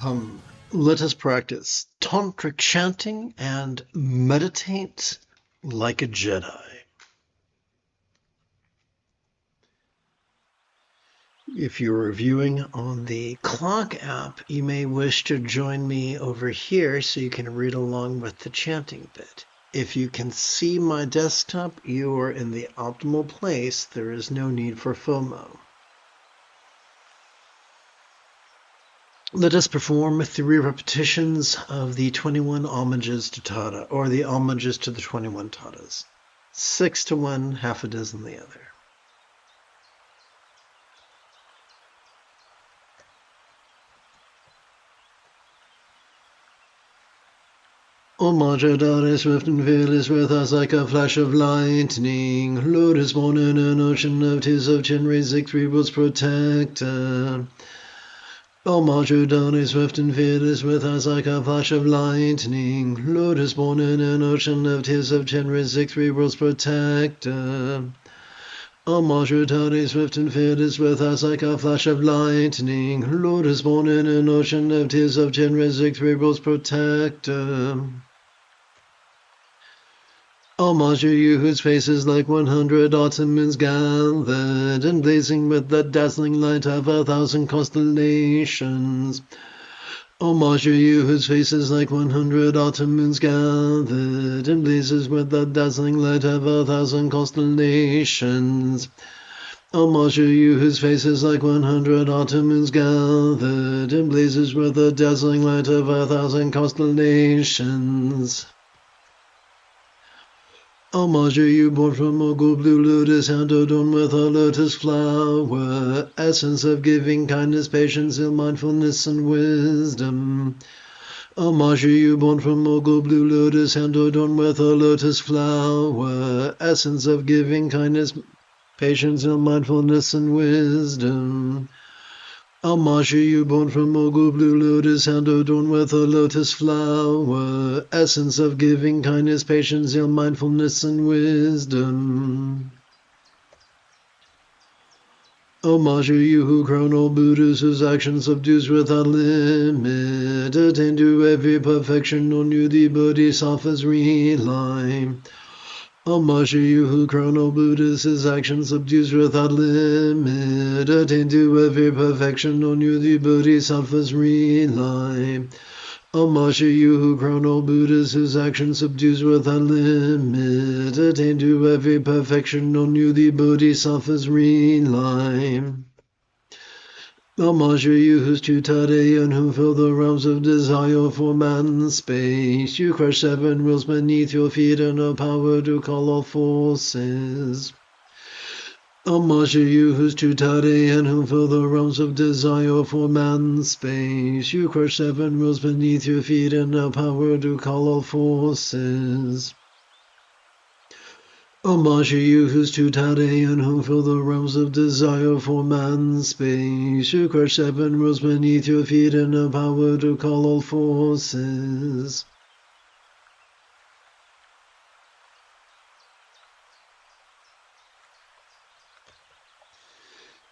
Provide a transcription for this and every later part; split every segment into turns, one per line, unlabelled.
Um, Let us practice Tantric Chanting and meditate like a Jedi. If you're viewing on the clock app, you may wish to join me over here so you can read along with the chanting bit. If you can see my desktop, you are in the optimal place. There is no need for FOMO. Let us perform 3 repetitions of the 21 homages to Tata, or the homages to the 21 Tatas. 6 to one, half a dozen the other. Homage is swift and fearless with us like a flash of lightning. Lord is born in an ocean of tears of chin, raising 3 worlds protector. Homage is swift and fearless with us like a flash of lightning. Lord is born in an ocean of tears of chin, raising 3 worlds protector. Homage is swift and fearless with us like a flash of lightning. Lord is born in an ocean of tears of chin, raising 3 worlds protector. Homage to you whose face is like 100 autumn moons gathered and blazing with the dazzling light of 1,000 constellations. Homage to you whose face is like 100 autumn moons gathered and blazes with the dazzling light of 1,000 constellations. Homage to you whose face is like 100 autumn moons gathered and blazes with the dazzling light of 1,000 constellations. Homage to you born from a gold blue lotus, hand adorned with a lotus flower, essence of giving, kindness, patience, ill mindfulness, and wisdom. Homage to you born from a gold blue lotus, hand adorned with a lotus flower, essence of giving, kindness, patience, ill mindfulness, and wisdom. Homage to you born from a gold blue lotus, hand adorned with a lotus flower, essence of giving, kindness, patience, ill mindfulness, and wisdom. Homage to you who crown all Buddhas, whose action subdues without limit, attain to every perfection, on you the Bodhisattvas rely. Homage to you who crown all Buddhas, his action subdues without limit, attain to every perfection, on you the Bodhisattvas rely. Homage to you who crown all Buddhas, whose action subdues without limit, attain to every perfection, on you the Bodhisattvas rely. Homage to you whose Chutare and who fill the realms of desire, form and space. You crush 7 worlds beneath your feet and have power to call all forces. Homage to you whose Chutare and who fill the realms of desire, form and space. You crush 7 worlds beneath your feet and have power to call all forces. Homage to you whose Chutare and who fill the realms of desire, form and space. You crush 7 worlds beneath your feet and have power to call all forces.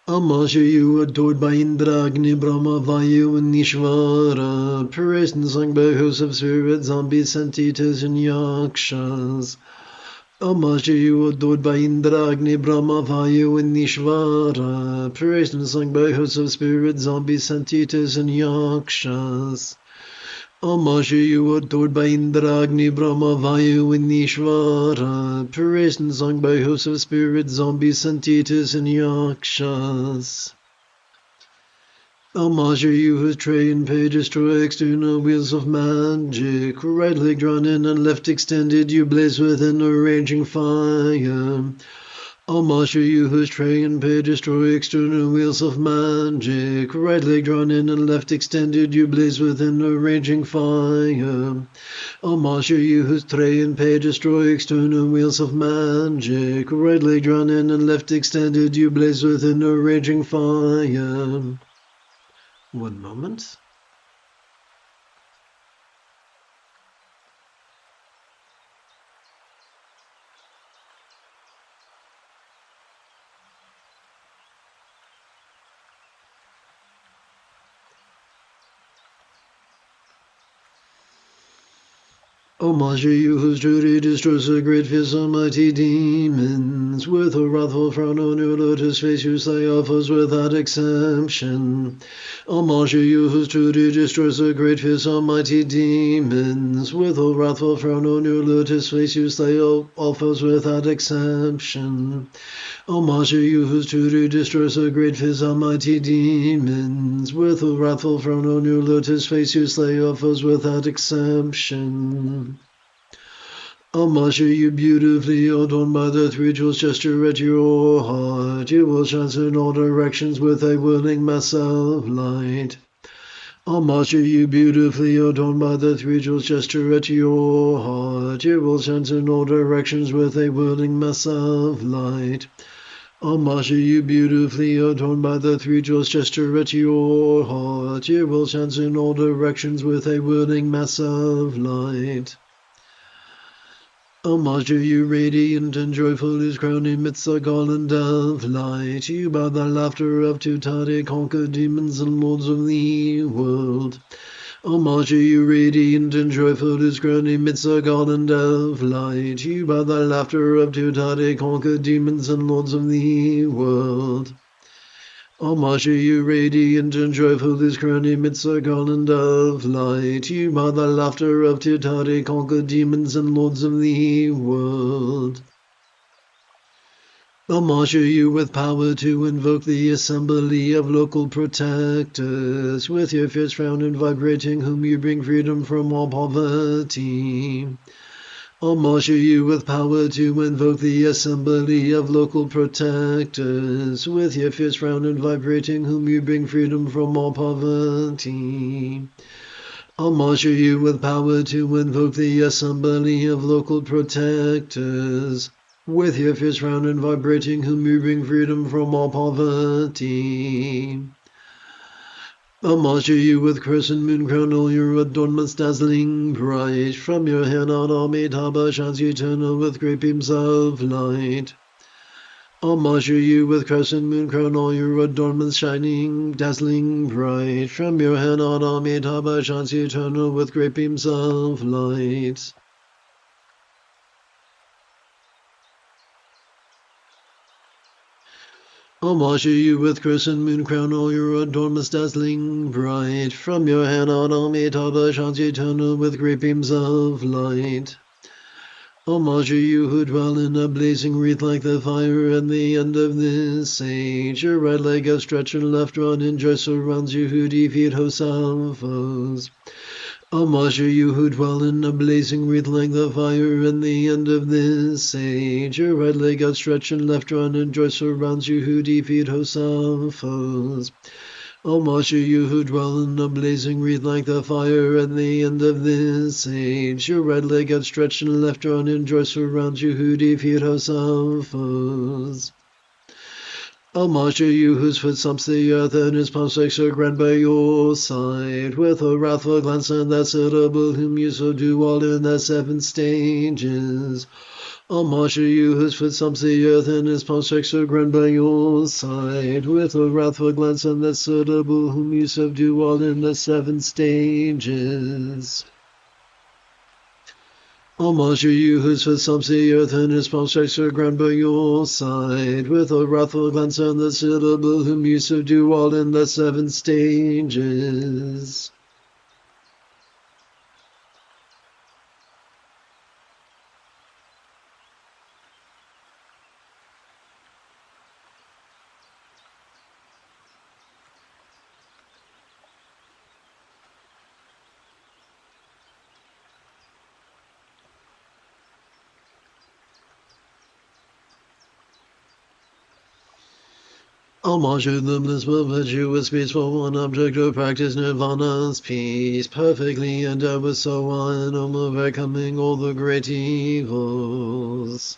Homage to you adored by Indra, Agni, Brahma, Vayu, and Ishvara, praised and sung by hosts of spirits, zombies, centipedes, and yakshas. Homage to you adored by Indra, Agni, Brahma, Vayu, and Ishvara, praised and sung by hosts of spirits, zombies, centipedes, and yakshas. Homage to you adored by Indra, Agni, Brahma, Vayu, and Ishvara, praised and sung by hosts of spirits, zombies, centipedes, and yakshas. Homage to you whose tray and pay destroy external wheels of magic, right leg drawn in and left extended, you blaze within a raging fire. Homage to you whose tray and pay destroy external wheels of magic, right leg drawn in and left extended, you blaze within a raging fire. Homage to you whose tray and pay destroy external wheels of magic, right leg drawn in and left extended, you blaze within a raging fire. One moment. Homage to you whose duty destroys the great fierce almighty demons. With a wrathful frown on your lotus face you slay our foes without exception. Homage to you whose duty destroys the great fierce almighty demons. With a wrathful frown on your lotus face you slay all foes without exception. Homage to you whose duty destroys the great fierce almighty demons. With a wrathful frown on your lotus face you slay all foes without exception. Homage to you beautifully adorned by the three jewels gesture at your heart. You will shine in all directions with a whirling mass of light. Homage to you beautifully adorned by the three jewels gesture at your heart. You will shine in all directions with a whirling mass of light. Homage to you beautifully adorned by the three jewels gesture at your heart. You will shine in all directions with a whirling mass of light. Homage to you radiant and joyful whose crown emits a garland of light. You by the laughter of 2jan conquer demons and lords of the world. Homage to you radiant and joyful whose crown emits a garland of light. You by the laughter of 2jan conquer demons and lords of the world. Homage to you radiant and joyful whose crown emits a garland of light. You by the laughter of 2jan conquer demons and lords of the world. Homage to you with power to invoke the assembly of local protectors, with your fierce frown and vibrating whom you bring freedom from all poverty. Homage to you with power to invoke the assembly of local protectors, with your fierce frown and vibrating whom you bring freedom from all poverty. Homage to you with power to invoke the assembly of local protectors, with your fierce frown and vibrating whom you bring freedom from all poverty. Homage to you with crescent moon crown, all your adornments dazzling bright. From your hand on Amitabha shines eternal with great beams of light. Homage to you with crescent moon crown, all your adornments shining, dazzling bright. From your hand on Amitabha shines eternal with great beams of light. Homage to you with crescent moon crown, all your adornments dazzling bright. From your hand on Amitabha shines eternal with great beams of light. Homage to you who dwell in a blazing wreath like the fire at the end of this age. Your right leg outstretched and left rod in joy surrounds you who defeat hosts of foes. Homage to you who dwell in a blazing wreath like the fire at the end of this age. Your right leg outstretched and left rod in joy surrounds you who defeat hosts of foes. Homage to you who dwell in a blazing wreath like the fire at the end of this age. Your right leg outstretched and left arm in joy surrounds you who defeat hosts of foes. Homage to you whose foot stomps the earth and his palm strikes are grand by your side. With a wrathful glance and that terrible whom you subdue all in the 7 stages. Homage to you whose foot stomps the earth and his palm strikes are grand by your side. With a wrathful glance and that terrible whom you subdue all in the 7 stages. Homage to you whose foot stomps the earth and his palm strikes are ground by your side. With a wrathful glance and the syllable whom you subdue all in the 7 stages. Homage to the blissful virtuous peaceful one object of practice nirvana's peace, perfectly endowed with so one, overcoming all the great evils.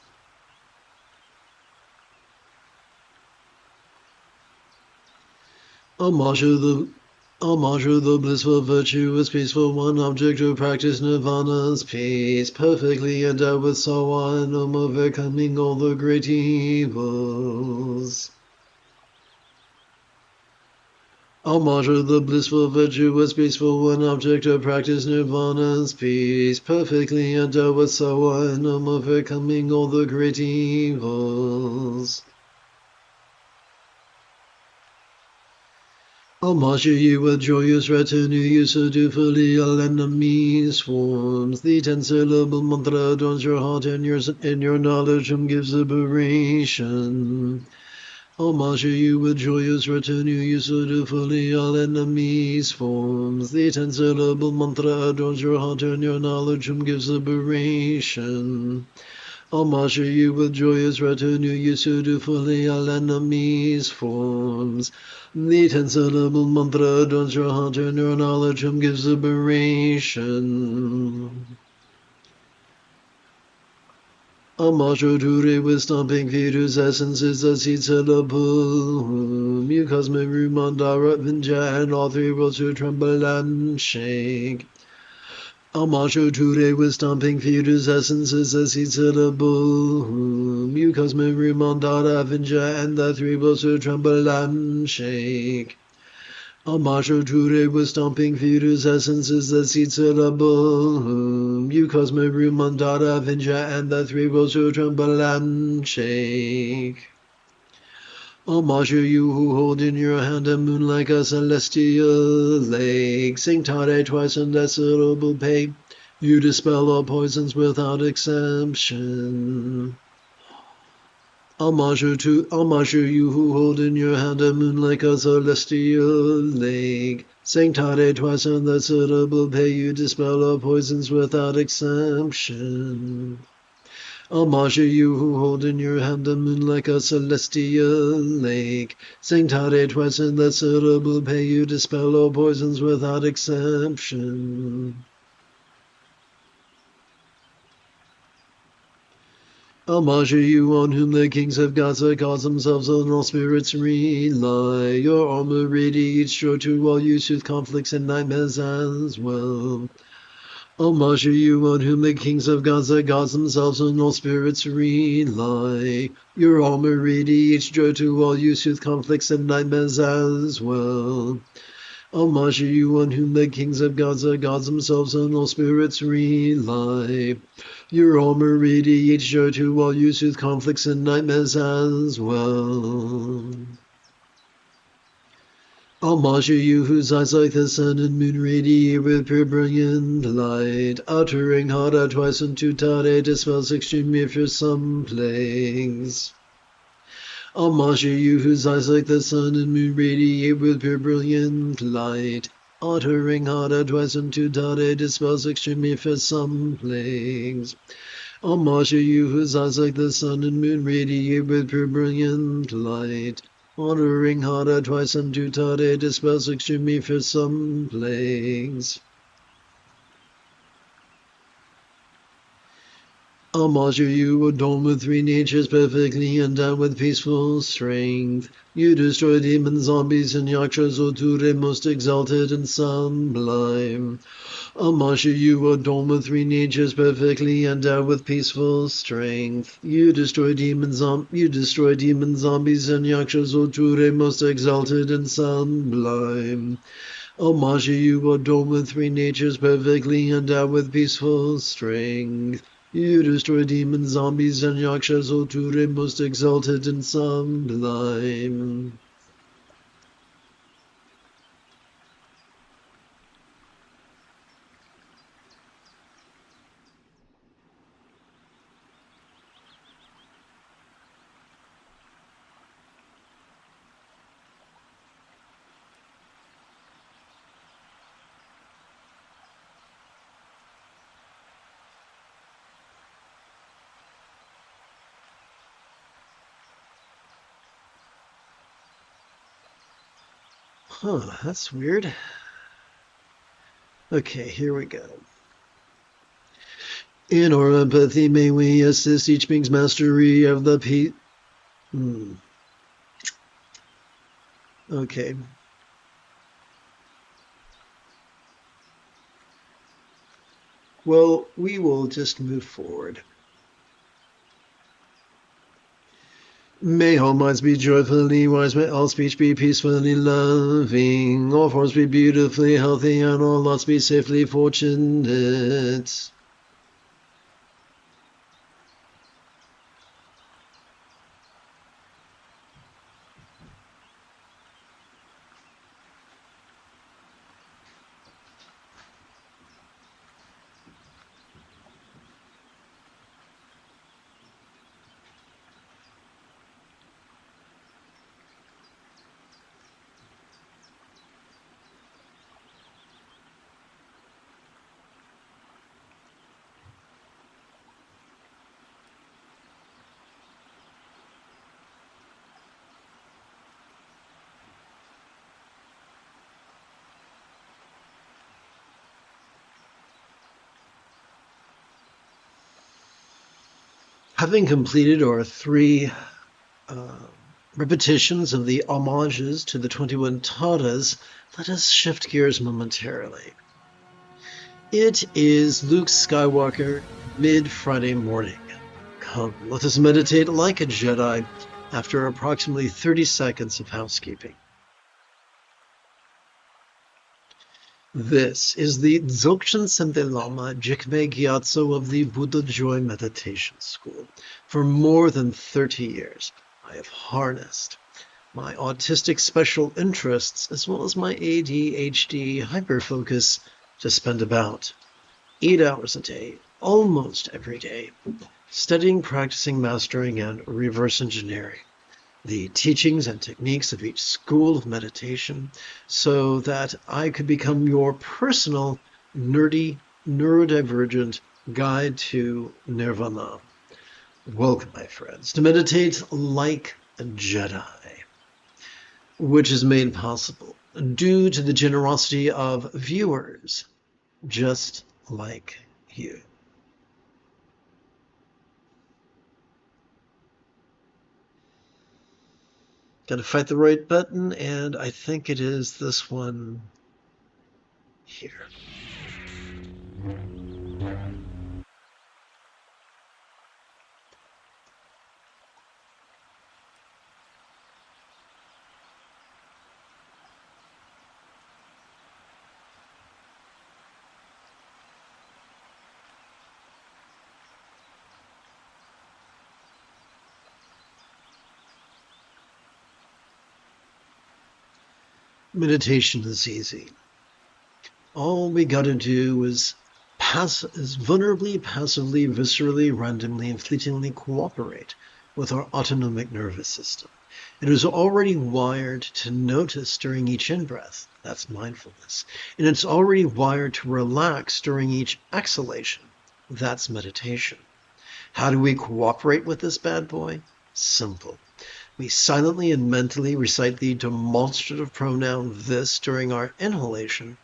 Homage to the blissful virtuous peaceful one object of practice nirvana's peace, perfectly endowed with so one, overcoming all the great evils. Homage to the blissful, virtuous, peaceful one, object of practice, nirvana's peace, perfectly endowed with Sawa and overcoming all the great evils. Homage to you, a joyous retinue, you subdue fully all enemies' forms. The 10-syllable mantra adorns your heart and your knowledge and gives liberation. Homage to you, with joyous retinue, you subdue fully all enemies' forms. The 10-syllable mantra adorns your heart and your knowledge and gives liberation. Homage to you, with joyous retinue, you subdue fully all enemies' forms. The 10-syllable mantra adorns your heart and your knowledge and gives liberation. Homage to with stomping feet whose essence is the seed syllable. You cosmic Mandara Vinja and all three worlds who tremble and shake. Homage to with stomping feet whose essence is the seed syllable. You cosmic Mandara Vinja and the three worlds who tremble and shake. Homage to with stomping feet whose essence is the seed syllable. You cosmic Mandara Vinja and the three worlds who tremble and shake. Homage to you who hold in your hand a moon like a celestial lake. Sing Tare twice in that syllable pay. You dispel all poisons without exception. Homage to you who hold in your hand a moon like a celestial lake. Sing Tare twice in that syllable pay. You dispel all poisons without exception. Homage to you who hold in your hand a moon like a celestial lake. Sing Tare twice in that syllable pay. You dispel all poisons without exception. Homage to you on whom the kings of Gyatso cause themselves and all spirits rely. Your armor radiates joy to all you soothe conflicts and nightmares as well. Homage to you on whom the kings of Gaza gods themselves and all spirits rely. Your armor radiates joy to all you soothe conflicts and nightmares as well. Homage to you on whom the kings of Gaza gods themselves and all spirits rely. Your armor radiates joy to all you soothe conflicts and nightmares as well. Homage to you whose eyes like the sun and moon radiate with pure brilliant light, uttering Hara twice and Tutare dispels extremely fearsome plagues. Homage to you whose eyes like the sun and moon radiate with pure brilliant light, uttering Hara twice and Tutare dispels extremely fearsome plagues. Homage to you whose eyes like the sun and moon radiate with pure brilliant light, uttering Hara twice and Tutare dispels extremely fearsome plagues. Homage to you, adorned with three natures, perfectly endowed with peaceful strength. You destroy demons, zombies, and yakshas, Oture, most exalted and sublime. Homage to you, adorned with three natures, perfectly endowed with peaceful strength. You destroy demons, zombies, and yakshas, Oture, most exalted and sublime. Homage to you, adorned with three natures, perfectly endowed with peaceful strength. You destroy demons, zombies, and yakshas, Oture, most exalted and sublime. Huh, that's weird. Okay, here we go. In our empathy, may we assist each being's mastery of the peace. Okay. Well, we will just move forward. May all minds be joyfully wise, may all speech be peacefully loving, all forms be beautifully healthy, and all lots be safely fortunate. Having completed our 3 repetitions of the homages to the 21 Taras, let us shift gears momentarily. It is Luke Skywalker mid-Friday morning. Come, let us meditate like a Jedi after approximately 30 seconds of housekeeping. This is the Dzogchen Sente Lama Jigme Gyatso of the Buddha Joy Meditation School. For more than 30 years, I have harnessed my autistic special interests as well as my ADHD hyperfocus to spend about 8 hours a day, almost every day, studying, practicing, mastering, and reverse engineering the teachings and techniques of each school of meditation so that I could become your personal, nerdy, neurodivergent guide to nirvana. Welcome, my friends, to meditate like a Jedi, which is made possible due to the generosity of viewers just like you. Gotta fight the right button, and I think it is this one here. Meditation is easy. All we gotta do is vulnerably, passively, viscerally, randomly, and fleetingly cooperate with our autonomic nervous system. It is already wired to notice during each in-breath. That's mindfulness. And it's already wired to relax during each exhalation. That's meditation. How do we cooperate with this bad boy? Simple. We silently and mentally recite the demonstrative pronoun this during our inhalation,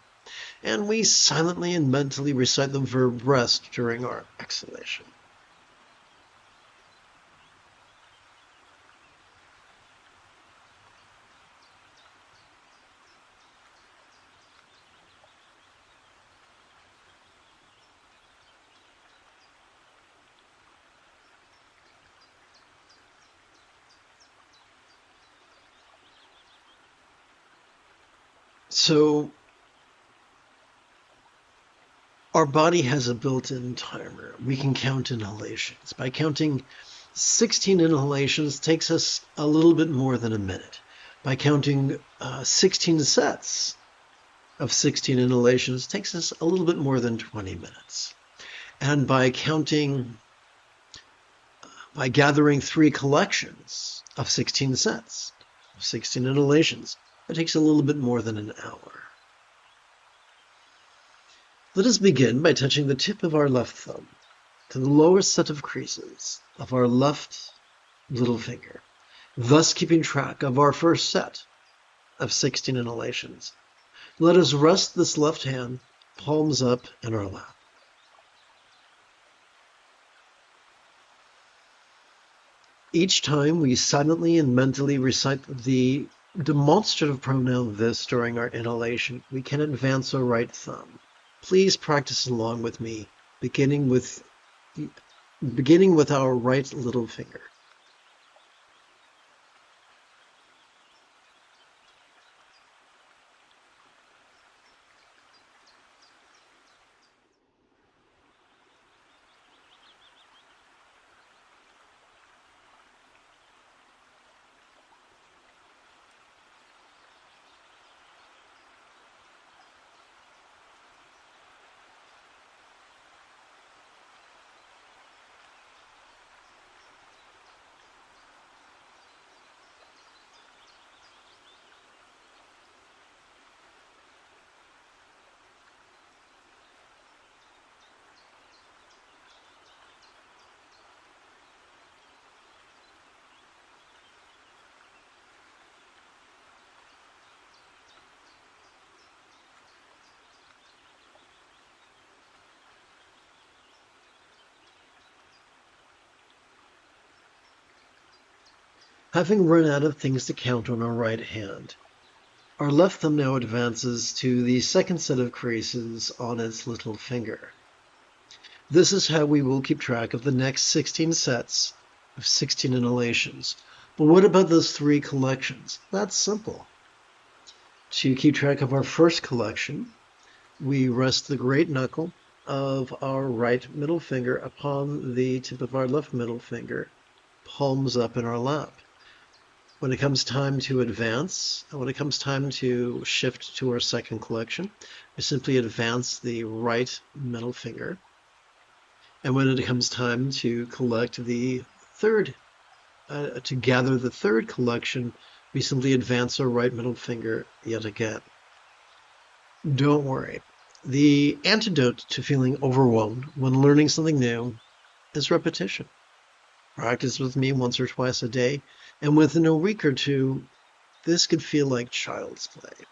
and we silently and mentally recite the verb rest during our exhalation. So our body has a built-in timer. We can count inhalations. By counting 16 inhalations takes us a little bit more than a minute. By counting 16 sets of 16 inhalations takes us a little bit more than 20 minutes. And by gathering 3 collections of 16 sets of 16 inhalations, it takes a little bit more than an hour. Let us begin by touching the tip of our left thumb to the lower set of creases of our left little finger, thus keeping track of our first set of 16 inhalations. Let us rest this left hand, palms up, in our lap. Each time we silently and mentally recite the demonstrative pronoun this during our inhalation, we can advance our right thumb. Please practice along with me, beginning with our right little finger. Having run out of things to count on our right hand, our left thumb now advances to the second set of creases on its little finger. This is how we will keep track of the next 16 sets of 16 inhalations. But what about those 3 collections? That's simple. To keep track of our first collection, we rest the great knuckle of our right middle finger upon the tip of our left middle finger, palms up in our lap. When it comes time to advance, when it comes time to shift to our second collection, we simply advance the right middle finger. And when it comes time to collect the third, to gather the third collection, we simply advance our right middle finger yet again. Don't worry. The antidote to feeling overwhelmed when learning something new is repetition. Practice with me once or twice a day, and within a week or two, this could feel like child's play.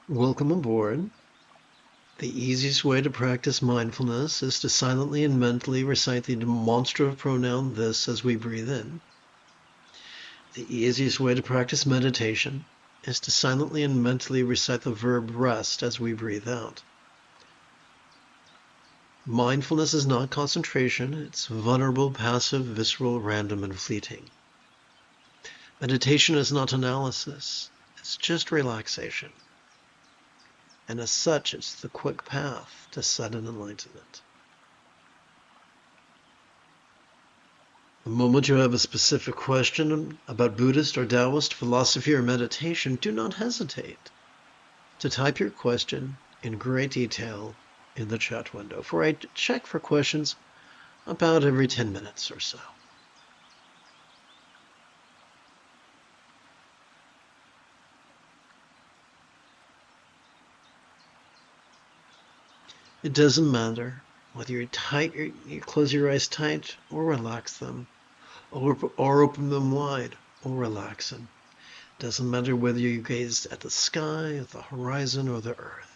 Welcome aboard. The easiest way to practice mindfulness is to silently and mentally recite the demonstrative pronoun this as we breathe in. The easiest way to practice meditation is to silently and mentally recite the verb rest as we breathe out. Mindfulness is not concentration, it's vulnerable, passive, visceral, random, and fleeting. Meditation is not analysis, it's just relaxation. And as such, it's the quick path to sudden enlightenment. The moment you have a specific question about Buddhist or Taoist philosophy or meditation, do not hesitate to type your question in great detail in the chat window, for I check for questions about every 10 minutes or so. It doesn't matter whether you close your eyes tight or relax them, or open them wide or relax them. It doesn't matter whether you gaze at the sky, at the horizon, or the earth.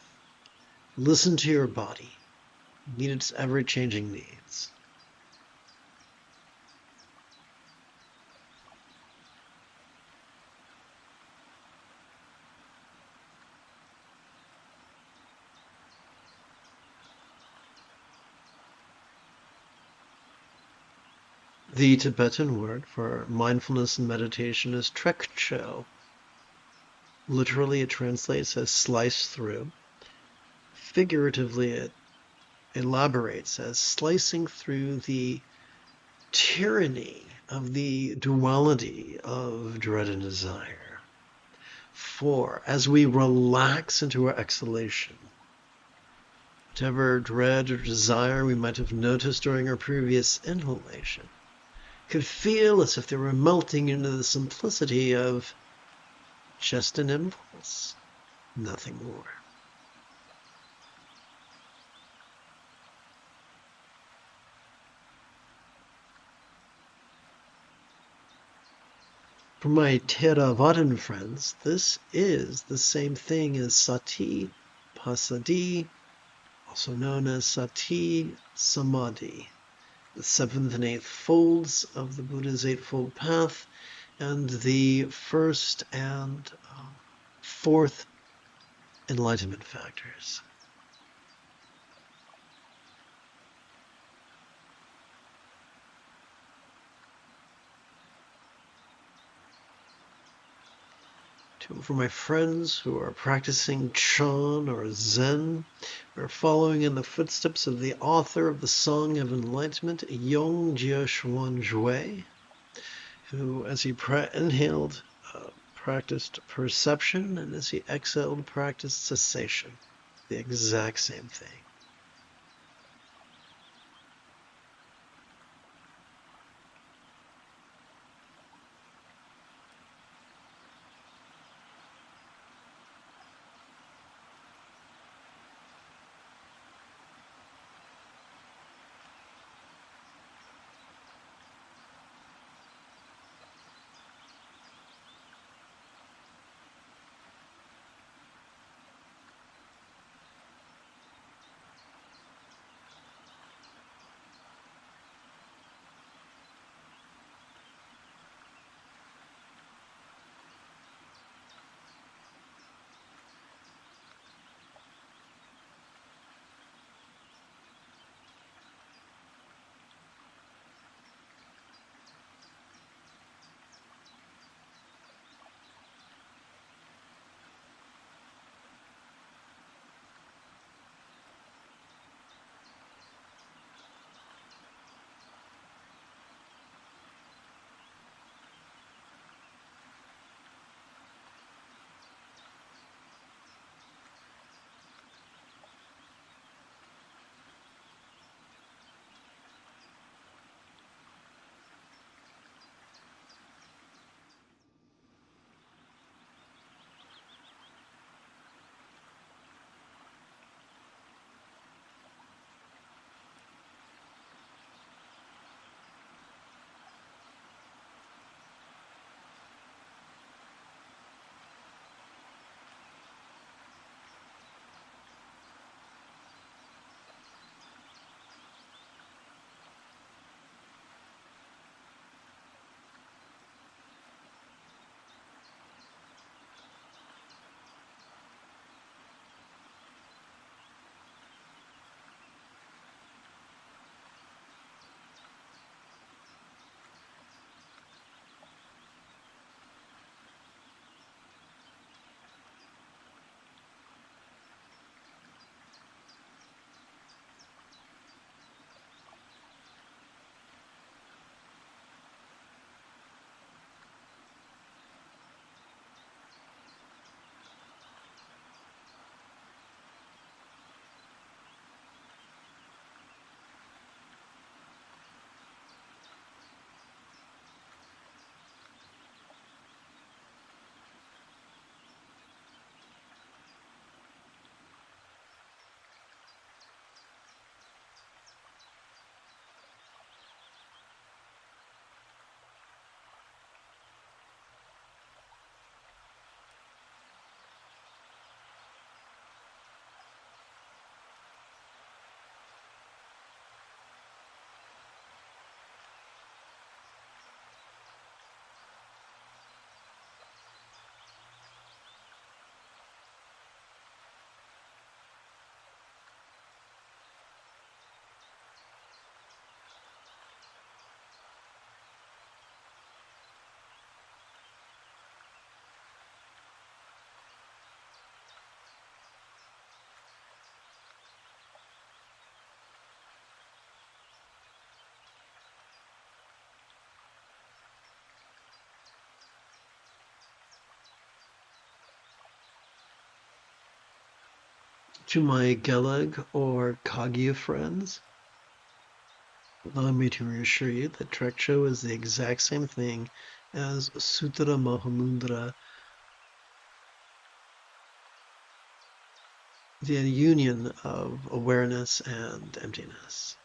Listen to your body. Meet its ever-changing needs. The Tibetan word for mindfulness and meditation is trekcho. Literally, it translates as slice through. Figuratively, it elaborates as slicing through the tyranny of the duality of dread and desire. For as we relax into our exhalation, whatever dread or desire we might have noticed during our previous inhalation could feel as if they were melting into the simplicity of just an impulse, nothing more. For my Theravadan friends, this is the same thing as sati, passaddhi, also known as sati samadhi, the seventh and eighth folds of the Buddha's Eightfold Path, and the first and fourth enlightenment factors. For my friends who are practicing Chan or Zen, we're following in the footsteps of the author of the Song of Enlightenment, Gyatso, who, as he inhaled, practiced perception, and as he exhaled, practiced cessation. The exact same thing. To my Gelag or Kagyu friends, allow me to reassure you that Trekcho is the exact same thing as Sutra Mahamudra, the union of awareness and emptiness.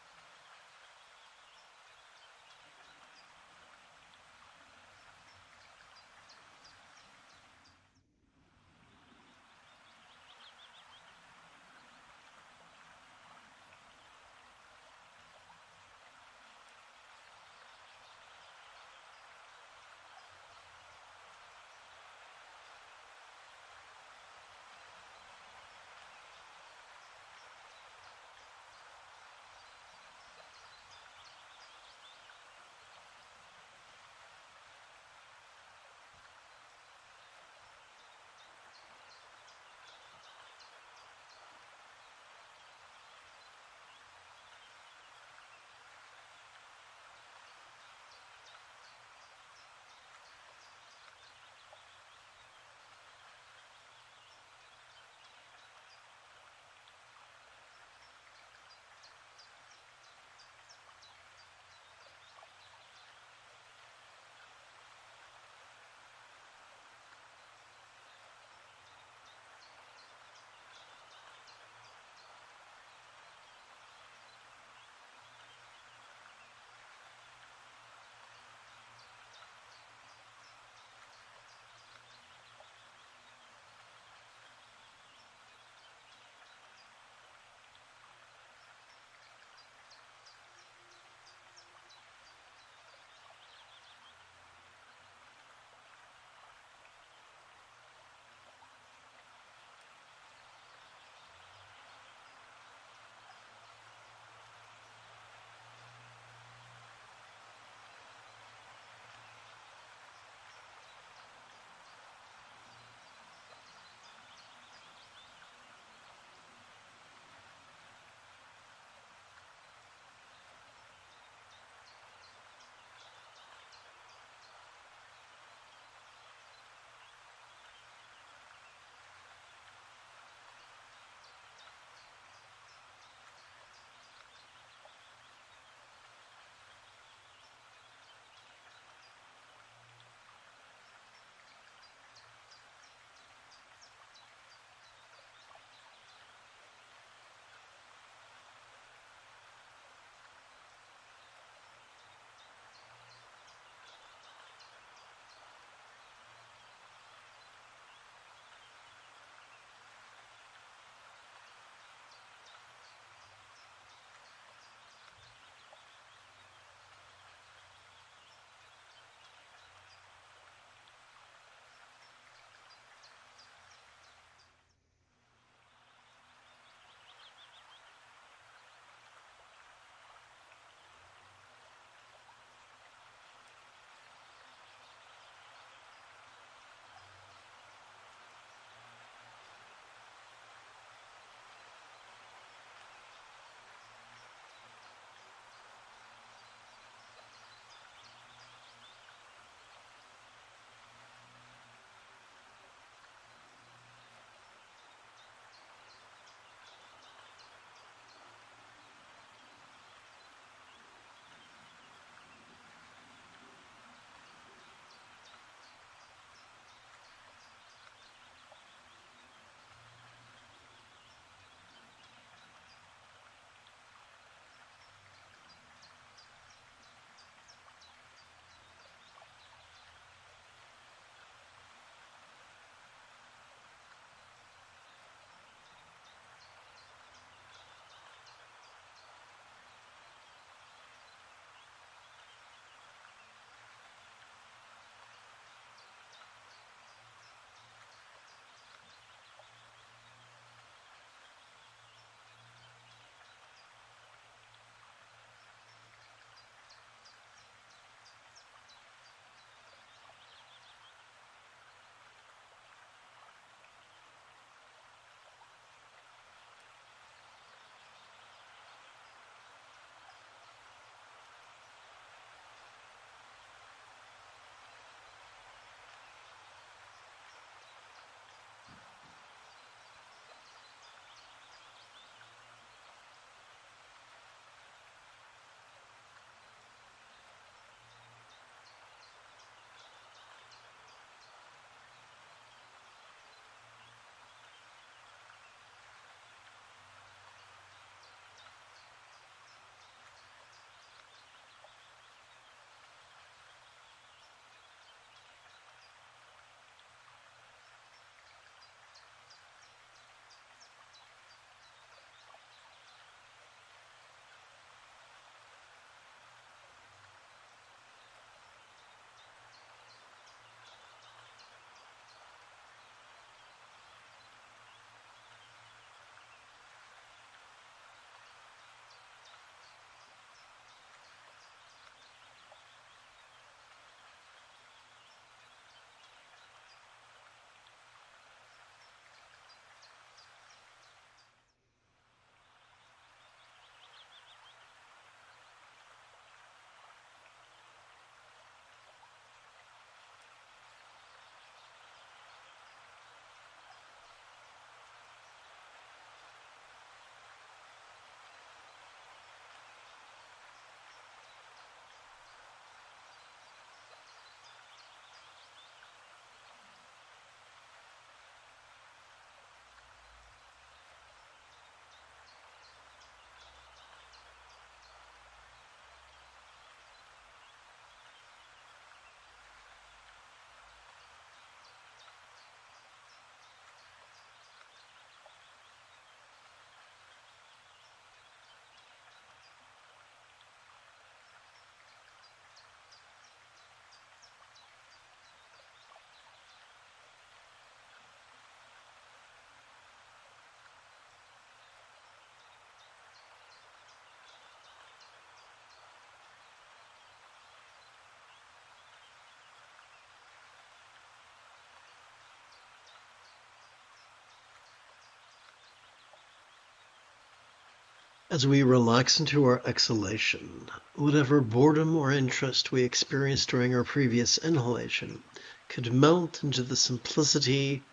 As we relax into our exhalation, whatever boredom or interest we experienced during our previous inhalation could melt into the simplicity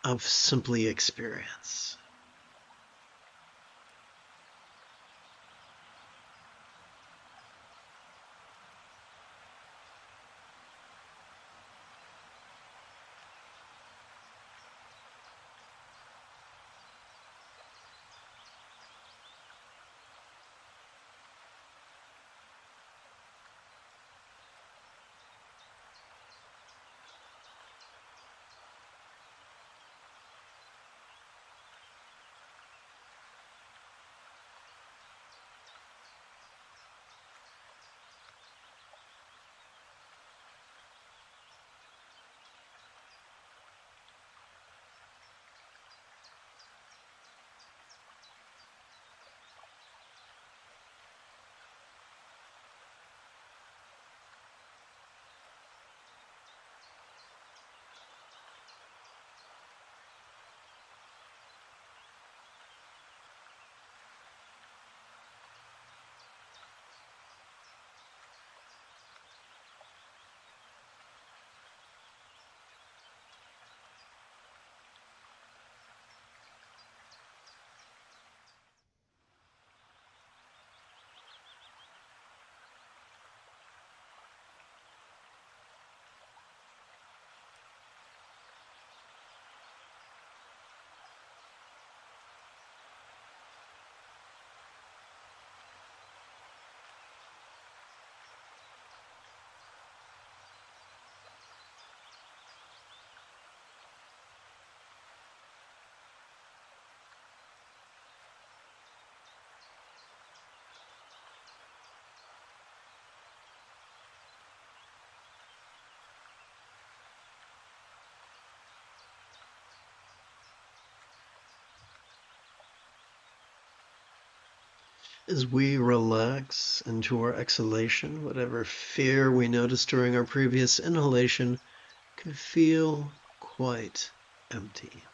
of simply experience. As we relax into our exhalation, whatever fear we noticed during our previous inhalation could feel quite empty.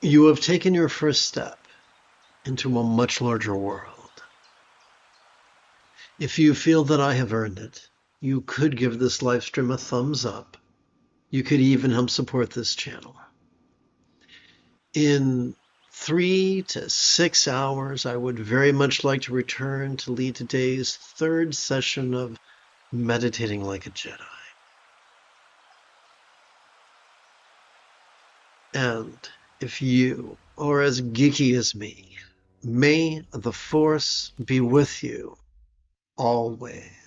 You have taken your first step into a much larger world. If you feel that I have earned it, you could give this live stream a thumbs up. You could even help support this channel. In 3 to 6 hours, I would very much like to return to lead today's third session of Meditating Like a Jedi. And if you are as geeky as me, may the Force be with you always.